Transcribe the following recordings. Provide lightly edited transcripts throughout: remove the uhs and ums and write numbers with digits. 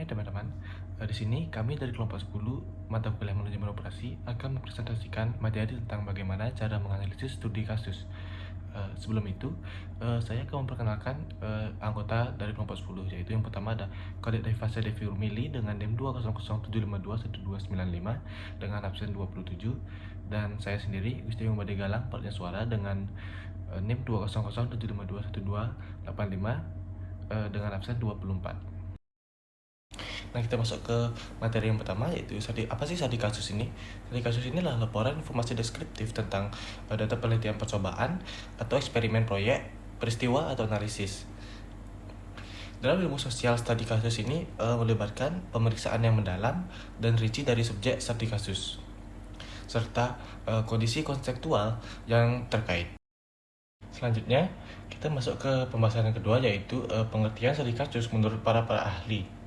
Hai teman-teman, di sini kami dari kelompok 10 mata kuliah manajemen operasi akan mempresentasikan materi tentang bagaimana cara menganalisis studi kasus. Sebelum itu, saya akan memperkenalkan anggota dari kelompok 10, yaitu yang pertama ada Kadek Daifasa Devi Urmili dengan NIM 20007521295 dengan absen 27, dan saya sendiri Gusti Muhammad Galang Partnya Suara dengan NIM 20007521285 dengan absen 24. Nah, kita masuk ke materi yang pertama, yaitu apa sih studi kasus ini? Studi kasus ini adalah laporan informasi deskriptif tentang data penelitian percobaan atau eksperimen proyek, peristiwa, atau analisis. Dalam ilmu sosial, studi kasus ini melibatkan pemeriksaan yang mendalam dan rinci dari subjek studi kasus, serta kondisi konseptual yang terkait. Selanjutnya, kita masuk ke pembahasan yang kedua, yaitu pengertian studi kasus menurut para ahli.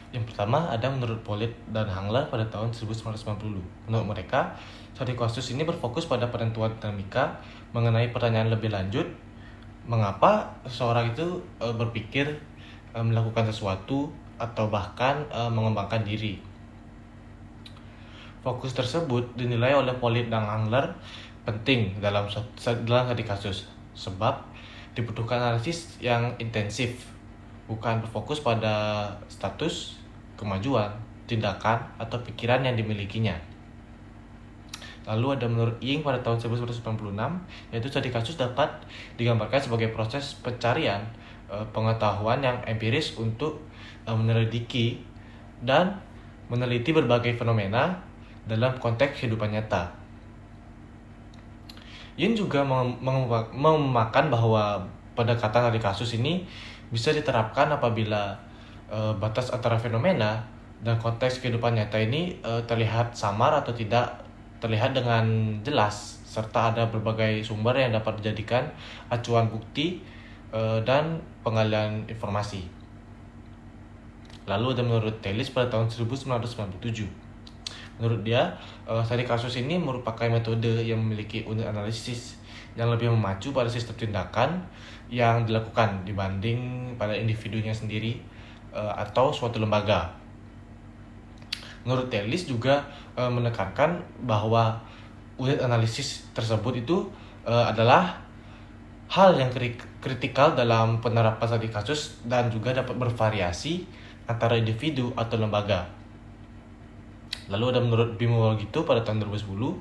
Yang pertama ada menurut Pollitt dan Hangler pada tahun 1990. Menurut mereka, studi kasus ini berfokus pada penentuan dinamika mengenai pertanyaan lebih lanjut, mengapa seseorang itu berpikir melakukan sesuatu atau bahkan mengembangkan diri. Fokus tersebut dinilai oleh Pollitt dan Hangler penting dalam studi kasus, sebab dibutuhkan analisis yang intensif, bukan berfokus pada status, kemajuan, tindakan, atau pikiran yang dimilikinya. Lalu ada menurut Ying pada tahun 1996, yaitu studi kasus dapat digambarkan sebagai proses pencarian pengetahuan yang empiris untuk menyelidiki dan meneliti berbagai fenomena dalam konteks kehidupan nyata. Yin juga memakan bahwa pendekatan studi kasus ini bisa diterapkan apabila batas antara fenomena dan konteks kehidupan nyata ini terlihat samar atau tidak terlihat dengan jelas, serta ada berbagai sumber yang dapat dijadikan acuan bukti dan penggalian informasi. Lalu ada menurut Tellis pada tahun 1997. Menurut dia, studi kasus ini merupakan metode yang memiliki unit analisis yang lebih memacu pada sistem tindakan yang dilakukan dibanding pada individunya sendiri atau suatu lembaga. Menurut Tellis juga menekankan bahwa unit analisis tersebut itu adalah hal yang kritikal dalam penerapan studi kasus dan juga dapat bervariasi antara individu atau lembaga. Lalu ada menurut Bimowal gitu pada tahun 2010,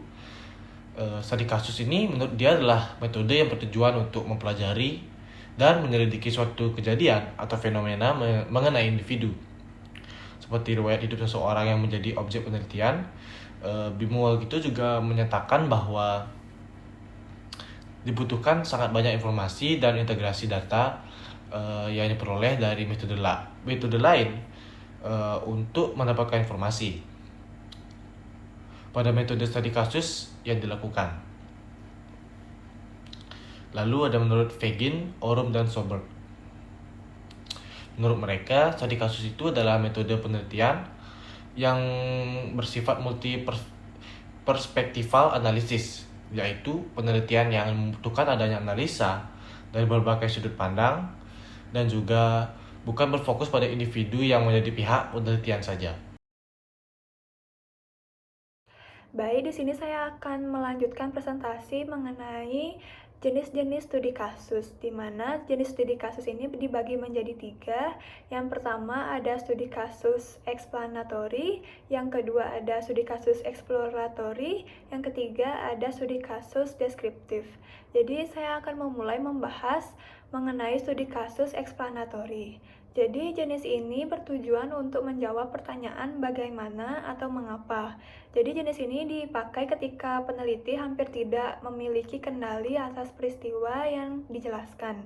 studi kasus ini menurut dia adalah metode yang bertujuan untuk mempelajari dan menyelidiki suatu kejadian atau fenomena mengenai individu, seperti riwayat hidup seseorang yang menjadi objek penelitian. Bimowal gitu juga menyatakan bahwa dibutuhkan sangat banyak informasi dan integrasi data yang diperoleh dari metode lain untuk mendapatkan informasi pada metode studi kasus yang dilakukan. Lalu ada menurut Fagin, Orum, dan Soberg. Menurut mereka, studi kasus itu adalah metode penelitian yang bersifat multi perspektifal analisis, yaitu penelitian yang membutuhkan adanya analisa dari berbagai sudut pandang dan juga bukan berfokus pada individu yang menjadi pihak penelitian saja. Baik, di sini saya akan melanjutkan presentasi mengenai jenis-jenis studi kasus, di mana jenis studi kasus ini dibagi menjadi 3. Yang pertama ada studi kasus explanatory, yang kedua ada studi kasus exploratory, yang ketiga ada studi kasus deskriptif. Jadi saya akan memulai membahas mengenai studi kasus explanatory. Jadi jenis ini bertujuan untuk menjawab pertanyaan bagaimana atau mengapa. Jadi jenis ini dipakai ketika peneliti hampir tidak memiliki kendali atas peristiwa yang dijelaskan.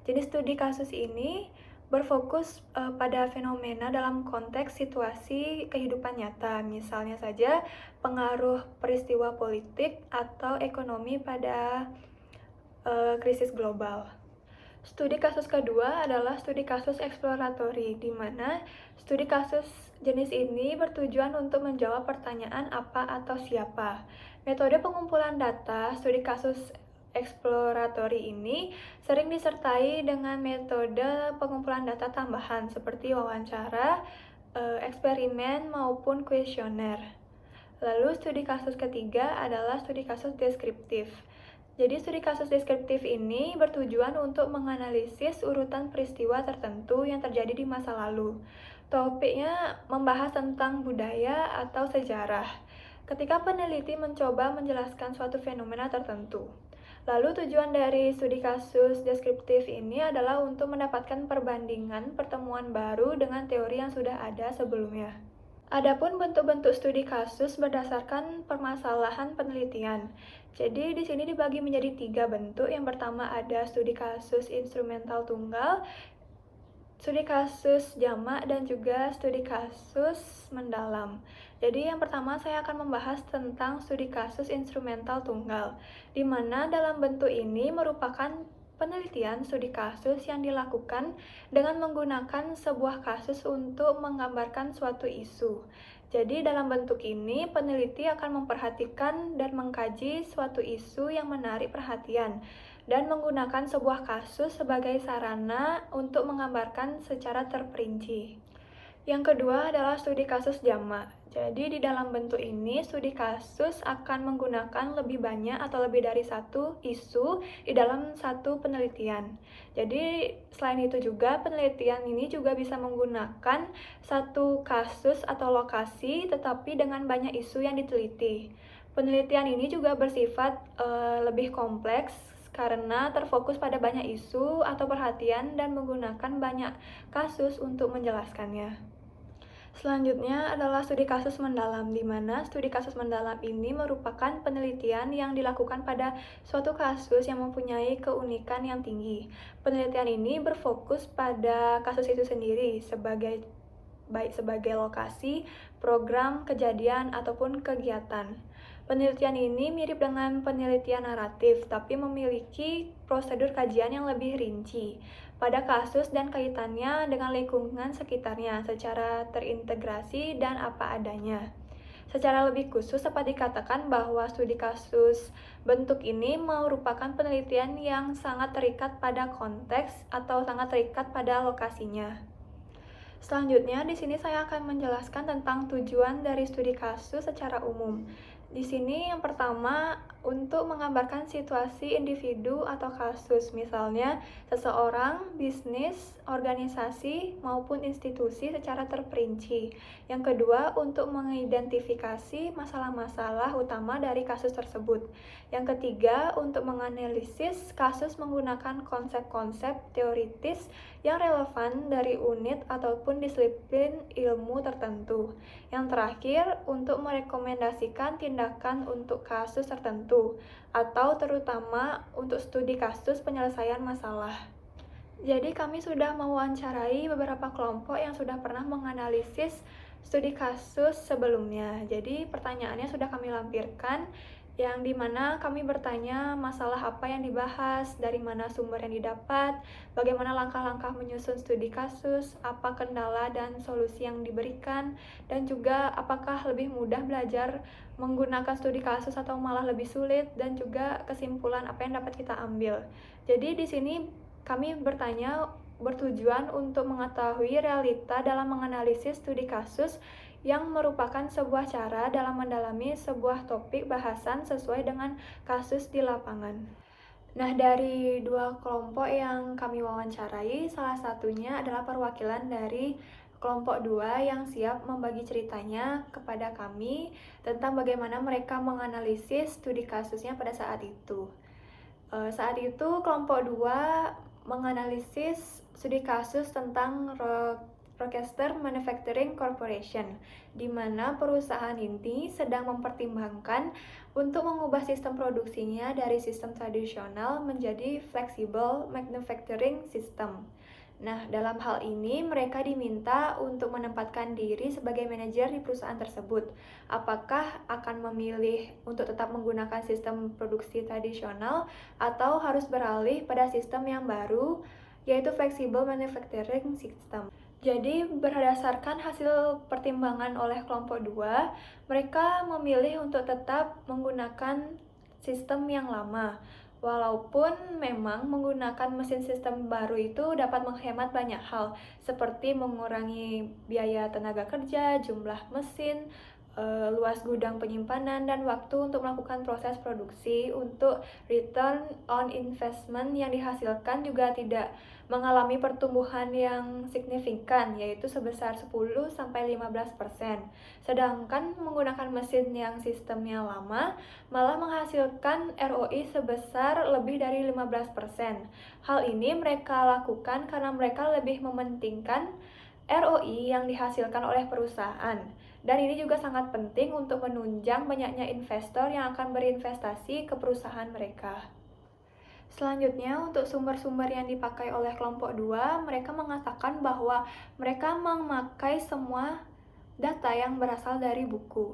Jenis studi kasus ini berfokus pada fenomena dalam konteks situasi kehidupan nyata, misalnya saja pengaruh peristiwa politik atau ekonomi pada krisis global. Studi kasus kedua adalah studi kasus eksploratory, di mana studi kasus jenis ini bertujuan untuk menjawab pertanyaan apa atau siapa. Metode pengumpulan data studi kasus eksploratory ini sering disertai dengan metode pengumpulan data tambahan seperti wawancara, eksperimen, maupun kuesioner. Lalu studi kasus ketiga adalah studi kasus deskriptif. Jadi studi kasus deskriptif ini bertujuan untuk menganalisis urutan peristiwa tertentu yang terjadi di masa lalu. Topiknya membahas tentang budaya atau sejarah. Ketika peneliti mencoba menjelaskan suatu fenomena tertentu. Lalu tujuan dari studi kasus deskriptif ini adalah untuk mendapatkan perbandingan pertemuan baru dengan teori yang sudah ada sebelumnya. Adapun bentuk-bentuk studi kasus berdasarkan permasalahan penelitian. Jadi di sini dibagi menjadi 3 bentuk. Yang pertama ada studi kasus instrumental tunggal, studi kasus jamak, dan juga studi kasus mendalam. Jadi yang pertama saya akan membahas tentang studi kasus instrumental tunggal, di mana dalam bentuk ini merupakan penelitian studi kasus yang dilakukan dengan menggunakan sebuah kasus untuk menggambarkan suatu isu. Jadi dalam bentuk ini peneliti akan memperhatikan dan mengkaji suatu isu yang menarik perhatian dan menggunakan sebuah kasus sebagai sarana untuk menggambarkan secara terperinci. Yang kedua adalah studi kasus jamak. Jadi di dalam bentuk ini studi kasus akan menggunakan lebih banyak atau lebih dari satu isu di dalam satu penelitian. Jadi selain itu juga penelitian ini juga bisa menggunakan satu kasus atau lokasi tetapi dengan banyak isu yang diteliti. Penelitian ini juga bersifat lebih kompleks karena terfokus pada banyak isu atau perhatian dan menggunakan banyak kasus untuk menjelaskannya. Selanjutnya adalah studi kasus mendalam, di mana studi kasus mendalam ini merupakan penelitian yang dilakukan pada suatu kasus yang mempunyai keunikan yang tinggi. Penelitian ini berfokus pada kasus itu sendiri, baik sebagai lokasi, program, kejadian, ataupun kegiatan. Penelitian ini mirip dengan penelitian naratif, tapi memiliki prosedur kajian yang lebih rinci pada kasus dan kaitannya dengan lingkungan sekitarnya secara terintegrasi dan apa adanya. Secara lebih khusus dapat dikatakan bahwa studi kasus bentuk ini merupakan penelitian yang sangat terikat pada konteks atau sangat terikat pada lokasinya. Selanjutnya, di sini saya akan menjelaskan tentang tujuan dari studi kasus secara umum. Di sini yang pertama untuk menggambarkan situasi individu atau kasus, misalnya seseorang, bisnis, organisasi, maupun institusi secara terperinci. Yang kedua, untuk mengidentifikasi masalah-masalah utama dari kasus tersebut. Yang ketiga, untuk menganalisis kasus menggunakan konsep-konsep teoritis yang relevan dari unit ataupun disiplin ilmu tertentu. Yang terakhir, untuk merekomendasikan tindakan untuk kasus tertentu, atau terutama untuk studi kasus penyelesaian masalah. Jadi kami sudah mewawancarai beberapa kelompok yang sudah pernah menganalisis studi kasus sebelumnya. Jadi pertanyaannya sudah kami lampirkan, yang dimana kami bertanya masalah apa yang dibahas, dari mana sumber yang didapat, bagaimana langkah-langkah menyusun studi kasus, apa kendala dan solusi yang diberikan, dan juga apakah lebih mudah belajar menggunakan studi kasus atau malah lebih sulit, dan juga kesimpulan apa yang dapat kita ambil. Jadi di sini kami bertujuan untuk mengetahui realita dalam menganalisis studi kasus yang merupakan sebuah cara dalam mendalami sebuah topik bahasan sesuai dengan kasus di lapangan. Nah, dari 2 kelompok yang kami wawancarai, salah satunya adalah perwakilan dari kelompok 2 yang siap membagi ceritanya kepada kami tentang bagaimana mereka menganalisis studi kasusnya pada saat itu. Saat itu kelompok 2 menganalisis studi kasus tentang Rochester Manufacturing Corporation, di mana perusahaan ini sedang mempertimbangkan untuk mengubah sistem produksinya dari sistem tradisional menjadi flexible manufacturing system. Nah, dalam hal ini mereka diminta untuk menempatkan diri sebagai manajer di perusahaan tersebut. Apakah akan memilih untuk tetap menggunakan sistem produksi tradisional atau harus beralih pada sistem yang baru, yaitu flexible manufacturing system. Jadi berdasarkan hasil pertimbangan oleh kelompok 2, mereka memilih untuk tetap menggunakan sistem yang lama. Walaupun memang menggunakan mesin sistem baru itu dapat menghemat banyak hal, seperti mengurangi biaya tenaga kerja, jumlah mesin, luas gudang penyimpanan, dan waktu untuk melakukan proses produksi. Untuk return on investment yang dihasilkan juga tidak mengalami pertumbuhan yang signifikan, yaitu sebesar 10-15%. Sedangkan menggunakan mesin yang sistemnya lama malah menghasilkan ROI sebesar lebih dari 15%. Hal ini mereka lakukan karena mereka lebih mementingkan ROI yang dihasilkan oleh perusahaan. Dan ini juga sangat penting untuk menunjang banyaknya investor yang akan berinvestasi ke perusahaan mereka. Selanjutnya, untuk sumber-sumber yang dipakai oleh kelompok 2, mereka mengatakan bahwa mereka memakai semua data yang berasal dari buku.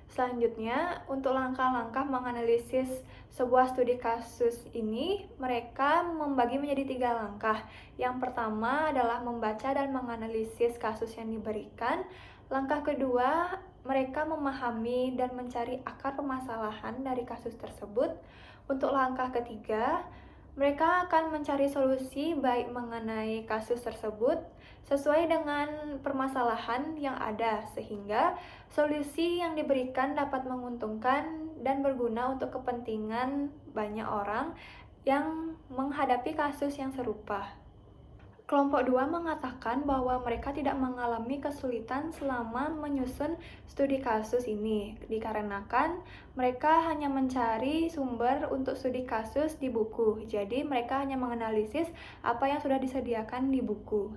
Selanjutnya, untuk langkah-langkah menganalisis sebuah studi kasus ini, mereka membagi menjadi 3 langkah. Yang pertama adalah membaca dan menganalisis kasus yang diberikan. Langkah kedua, mereka memahami dan mencari akar permasalahan dari kasus tersebut. Untuk langkah ketiga, mereka akan mencari solusi baik mengenai kasus tersebut sesuai dengan permasalahan yang ada, sehingga solusi yang diberikan dapat menguntungkan dan berguna untuk kepentingan banyak orang yang menghadapi kasus yang serupa. Kelompok 2 mengatakan bahwa mereka tidak mengalami kesulitan selama menyusun studi kasus ini, dikarenakan mereka hanya mencari sumber untuk studi kasus di buku. Jadi mereka hanya menganalisis apa yang sudah disediakan di buku.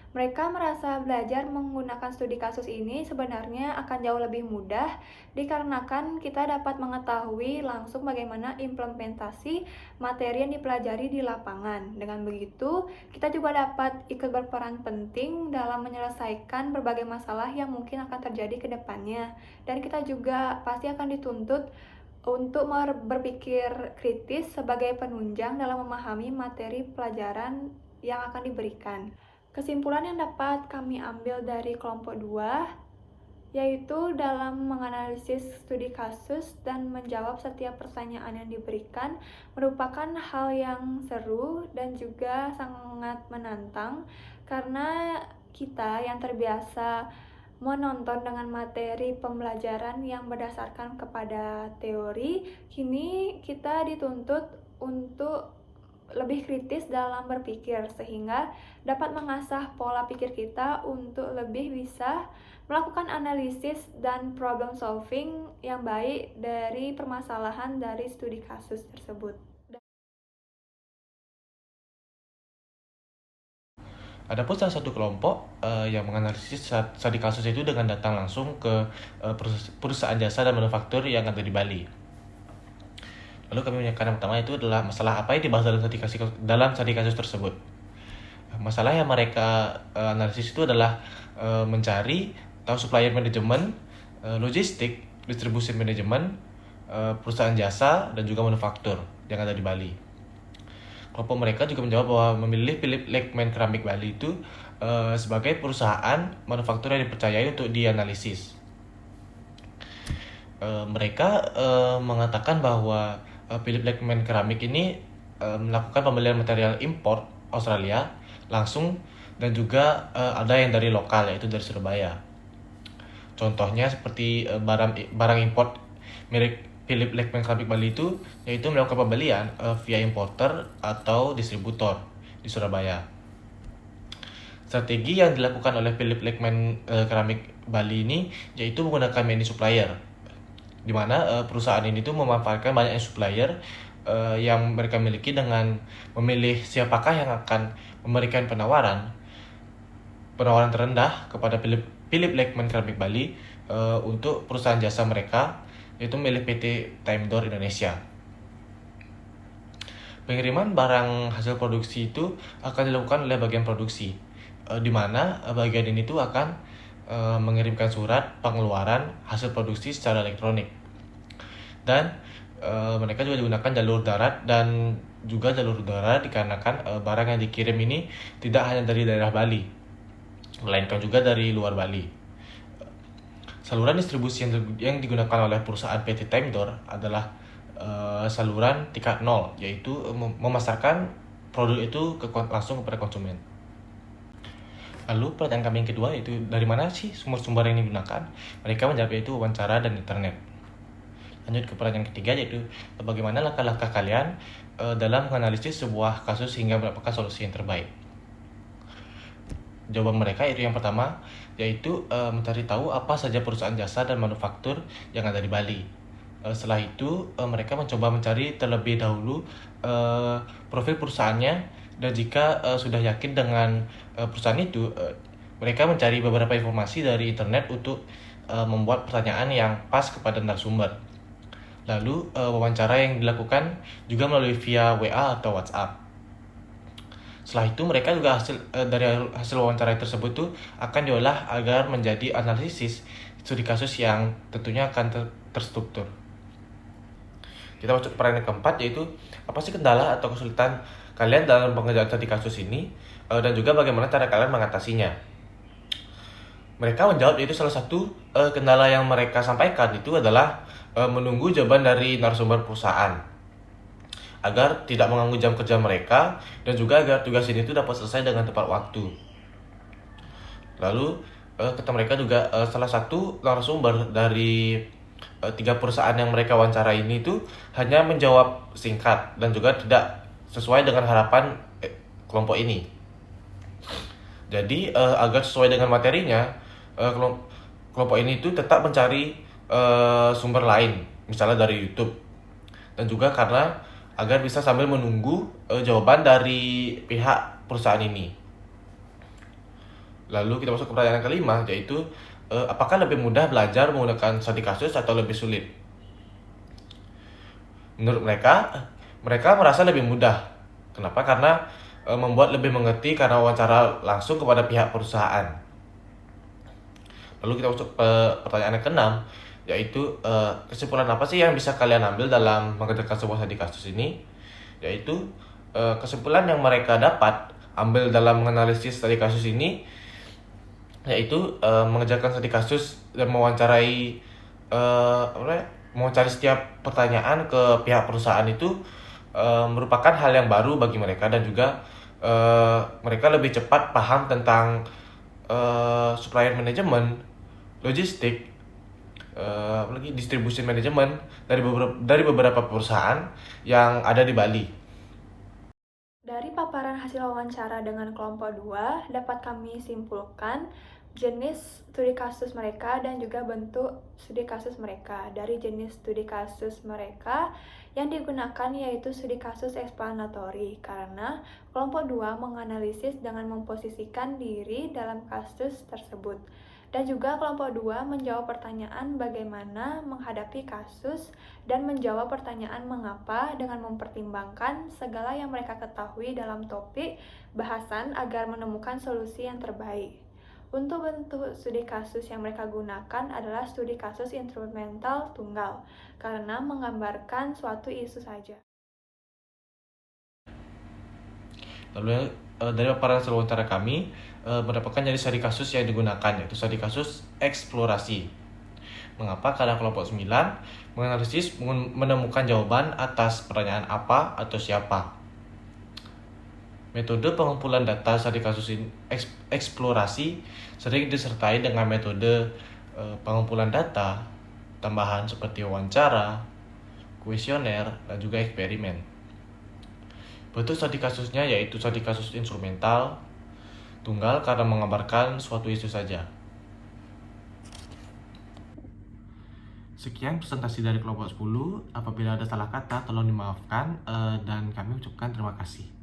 Mereka merasa belajar menggunakan studi kasus ini sebenarnya akan jauh lebih mudah, dikarenakan kita dapat mengetahui langsung bagaimana implementasi materi yang dipelajari di lapangan. Dengan begitu, kita juga dapat ikut berperan penting dalam menyelesaikan berbagai masalah yang mungkin akan terjadi ke depannya. Dan kita juga pasti akan dituntut untuk berpikir kritis sebagai penunjang dalam memahami materi pelajaran yang akan diberikan. Kesimpulan yang dapat kami ambil dari kelompok 2 yaitu dalam menganalisis studi kasus dan menjawab setiap pertanyaan yang diberikan merupakan hal yang seru dan juga sangat menantang, karena kita yang terbiasa menonton dengan materi pembelajaran yang berdasarkan kepada teori, kini kita dituntut untuk lebih kritis dalam berpikir, sehingga dapat mengasah pola pikir kita untuk lebih bisa melakukan analisis dan problem solving yang baik dari permasalahan dari studi kasus tersebut. Adapun salah satu kelompok yang menganalisis studi kasus itu dengan datang langsung ke perusahaan jasa dan manufaktur yang ada di Bali. Lalu kami menyatakan yang pertama itu adalah masalah apa yang dibahas dalam studi kasus tersebut. Masalah yang mereka analisis itu adalah mencari tahu supplier manajemen, logistik, distribusi manajemen, perusahaan jasa, dan juga manufaktur yang ada di Bali. Kelompok mereka juga menjawab bahwa memilih Philip Lakeman Keramik Bali itu sebagai perusahaan manufaktur yang dipercayai untuk dianalisis. Mereka mengatakan bahwa Philip Lakeman Keramik ini melakukan pembelian material import Australia langsung dan juga ada yang dari lokal, yaitu dari Surabaya. Contohnya seperti barang import merek Philip Lakeman Keramik Bali itu yaitu melakukan pembelian via importer atau distributor di Surabaya. Strategi yang dilakukan oleh Philip Lakeman Keramik Bali ini yaitu menggunakan many supplier, di mana perusahaan ini tuh memanfaatkan banyak supplier yang mereka miliki dengan memilih siapakah yang akan memberikan penawaran terendah kepada Philip Lakeman Keramik Bali untuk perusahaan jasa mereka, yaitu milik PT Time Door Indonesia. Pengiriman barang hasil produksi itu akan dilakukan oleh bagian produksi, di mana bagian ini tuh akan mengirimkan surat pengeluaran hasil produksi secara elektronik. Dan mereka juga menggunakan jalur darat dan juga jalur udara dikarenakan barang yang dikirim ini tidak hanya dari daerah Bali, melainkan juga dari luar Bali. Saluran distribusi yang digunakan oleh perusahaan PT Time Door adalah saluran tingkat 0, yaitu memasarkan produk itu langsung kepada konsumen. Lalu pertanyaan kami yang kedua yaitu dari mana sih sumber-sumber yang digunakan? Mereka menjawab yaitu wawancara dan internet. Lanjut ke pertanyaan ketiga yaitu bagaimana langkah-langkah kalian dalam menganalisis sebuah kasus hingga mendapatkan solusi yang terbaik. Jawaban mereka yaitu yang pertama yaitu mencari tahu apa saja perusahaan jasa dan manufaktur yang ada di Bali. Setelah itu mereka mencoba mencari terlebih dahulu profil perusahaannya, dan jika sudah yakin dengan perusahaan itu, mereka mencari beberapa informasi dari internet untuk membuat pertanyaan yang pas kepada narasumber. Lalu wawancara yang dilakukan juga melalui via WA atau WhatsApp. Setelah itu mereka juga dari hasil wawancara tersebut tuh akan diolah agar menjadi analisis studi kasus yang tentunya akan terstruktur. Kita masuk ke pertanyaan keempat yaitu apa sih kendala atau kesulitan kalian dalam pengerjaan studi kasus ini, dan juga bagaimana cara kalian mengatasinya. Mereka menjawab yaitu salah satu kendala yang mereka sampaikan itu adalah menunggu jawaban dari narasumber perusahaan agar tidak mengganggu jam kerja mereka, dan juga agar tugas ini itu dapat selesai dengan tepat waktu. Lalu kata mereka juga salah satu narasumber dari 3 perusahaan yang mereka wawancara ini itu hanya menjawab singkat dan juga tidak sesuai dengan harapan kelompok ini. Jadi agar sesuai dengan materinya, kelompok ini itu tetap mencari sumber lain, misalnya dari YouTube, dan juga karena agar bisa sambil menunggu jawaban dari pihak perusahaan ini. Lalu kita masuk ke pertanyaan kelima yaitu apakah lebih mudah belajar menggunakan studi kasus atau lebih sulit? Menurut mereka merasa lebih mudah. Kenapa? Karena membuat lebih mengerti karena wawancara langsung kepada pihak perusahaan. Lalu kita masuk ke pertanyaan yang keenam yaitu kesimpulan apa sih yang bisa kalian ambil dalam mengerjakan sebuah studi kasus ini? Yaitu kesimpulan yang mereka dapat ambil dalam menganalisis studi kasus ini yaitu mengerjakan studi kasus dan mewawancarai setiap pertanyaan ke pihak perusahaan itu merupakan hal yang baru bagi mereka, dan juga mereka lebih cepat paham tentang supplier management, logistik, distribusi manajemen dari beberapa perusahaan yang ada di Bali. Dari paparan hasil wawancara dengan kelompok 2, dapat kami simpulkan jenis studi kasus mereka dan juga bentuk studi kasus mereka. Dari jenis studi kasus mereka yang digunakan yaitu studi kasus eksplanatori, karena kelompok 2 menganalisis dengan memposisikan diri dalam kasus tersebut. Dan juga kelompok 2 menjawab pertanyaan bagaimana menghadapi kasus dan menjawab pertanyaan mengapa dengan mempertimbangkan segala yang mereka ketahui dalam topik bahasan agar menemukan solusi yang terbaik. Untuk bentuk studi kasus yang mereka gunakan adalah studi kasus instrumental tunggal, karena menggambarkan suatu isu saja. Lalu dari paparan hasil wawancara kami mendapatkan jadi studi kasus yang digunakan yaitu studi kasus eksplorasi. Mengapa? Karena kelompok 9 menganalisis menemukan jawaban atas pertanyaan apa atau siapa. Metode pengumpulan data studi kasus eksplorasi sering disertai dengan metode pengumpulan data tambahan seperti wawancara, kuesioner, dan juga eksperimen. Bentuk studi kasusnya yaitu studi kasus instrumental tunggal karena menggambarkan suatu isu saja. Sekian presentasi dari kelompok 10. Apabila ada salah kata tolong dimaafkan, dan kami ucapkan terima kasih.